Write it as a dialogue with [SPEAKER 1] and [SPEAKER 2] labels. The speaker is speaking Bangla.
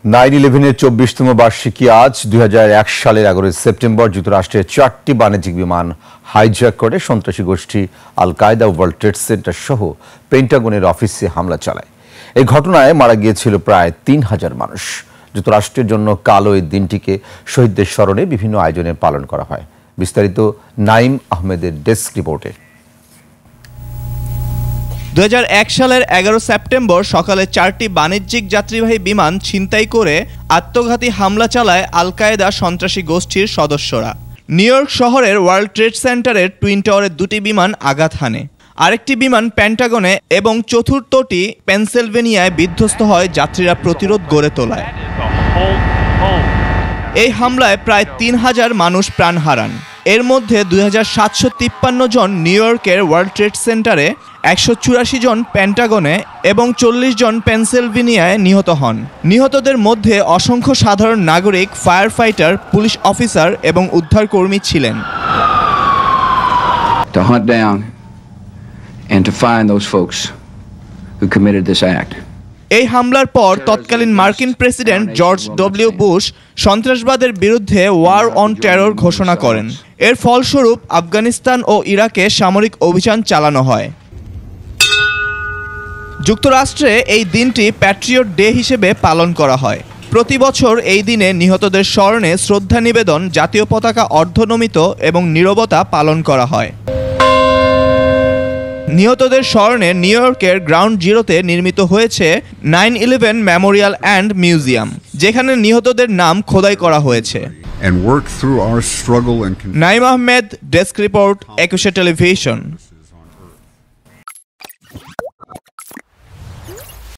[SPEAKER 1] 9/11-এর 24তম বার্ষিকী আজ 2001 সালের 11 সেপ্টেম্বর যুক্তরাষ্ট্রের 4টি বাণিজ্যিক বিমান হাইজ্যাক করে সন্ত্রাসী গোষ্ঠী আল কায়দা ওয়ার্ল্ড ট্রেড সেন্টার সহ পেন্টাগনের অফিসে হামলা চালায়। এই ঘটনায় মারা গিয়েছিল প্রায় 3000 মানুষ। যুক্তরাষ্ট্রের জন্য কালো এই দিনটিকে শহীদদের স্মরণে বিভিন্ন আয়োজনে পালন করা হয়। বিস্তারিত নাইম আহমেদের ডেস্ক রিপোর্টে।
[SPEAKER 2] 2001 সালের 11 সেপ্টেম্বর সকালে 4টি বাণিজ্যিক যাত্রীবাহী বিমান ছিনতাই করে আত্মঘাতী হামলা চালায় আল কায়দা সন্ত্রাসী গোষ্ঠীর সদস্যরা। নিউ ইয়র্ক শহরের ওয়ার্ল্ড ট্রেড সেন্টারের টুইন টাওয়ারে 2টি বিমান আঘাত হানে, আরেকটি বিমান পেন্টাগনে এবং চতুর্থটি পেনসিলভেনিয়ায় বিধ্বস্ত হয় যাত্রীরা প্রতিরোধ গড়ে তোলায়। এই হামলায় প্রায় 3000 মানুষ প্রাণ হারান। এর মধ্যে 2753 জন নিউ ইয়র্কের ওয়ার্ল্ড ট্রেড সেন্টারে, 184 জন পেন্টাগনে এবং 40 জন পেনসিলভেনিয়ায় নিহত হন। নিহতদের মধ্যে অসংখ্য সাধারণ নাগরিক, ফায়ার ফাইটার, পুলিশ অফিসার এবং উদ্ধারকর্মী ছিলেন।
[SPEAKER 3] To hunt down and to find those folks who committed this act.
[SPEAKER 2] এই হামলার পর তৎকালীন মার্কিন প্রেসিডেন্ট জর্জ ডব্লিউ বুশ সন্ত্রাসবাদের বিরুদ্ধে ওয়ার অন টেরর ঘোষণা করেন। এর ফলস্বরূপ আফগানিস্তান ও ইরাকে সামরিক অভিযান চালানো হয়। যুক্তরাষ্ট্রে এই দিনটি প্যাট্রিয়ট ডে হিসেবে পালন করা হয়। প্রতি বছর এই দিনে নিহতদের স্মরণে শ্রদ্ধা নিবেদন, জাতীয় পতাকা অর্ধনমিত এবং নীরবতা পালন করা হয়। নিহতদের স্মরণে নিউ ইয়র্কের গ্রাউন্ড জিরোতে নির্মিত হয়েছে 9/11 মেমোরিয়াল অ্যান্ড মিউজিয়াম, যেখানে নিহতদের নাম খোদাই করা হয়েছে।
[SPEAKER 4] Naim Ahmed, desk report, 21 television.